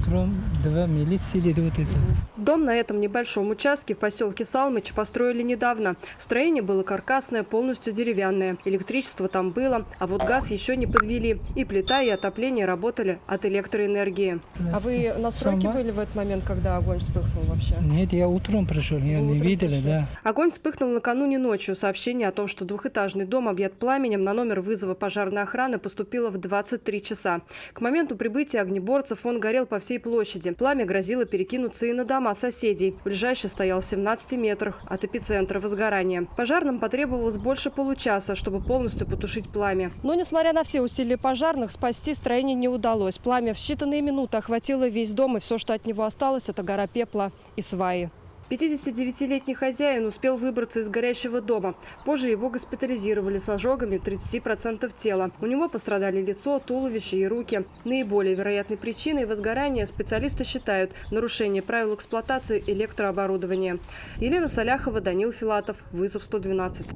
утром 2 милиции идут. Дом на этом небольшом участке в поселке Салмыч построили недавно. Строение было каркасное, полностью деревянное. Электричество там было, а вот газ еще не подвели. И плита, и отопление работали от электроэнергии. А вы на стройке были в этот момент, когда огонь вспыхнул вообще? Нет, я утром пришел, я не видела, да. Огонь вспыхнул накануне ночью. Сообщение о том, что двухэтажный дом объят пламенем, на номер вызова пожарной охраны поступило в 23 часа. К моменту прибытия огнеборцев он горел по всей площади. Пламя грозило перекинуться и на дома соседей. Ближайший стоял в 17 метрах от эпицентра возгорания. Пожарным потребовалось больше получаса, чтобы полностью потушить пламя. Но, несмотря на все усилия пожарных, спасти строение не удалось. Пламя в считанные минуты охватило весь дом, и все, что от него осталось, это гора пепла и сваи. 59-летний хозяин успел выбраться из горящего дома. Позже его госпитализировали с ожогами 30% тела. У него пострадали лицо, туловище и руки. Наиболее вероятной причиной возгорания специалисты считают нарушение правил эксплуатации электрооборудования. Елена Соляхова, Данил Филатов. Вызов 112.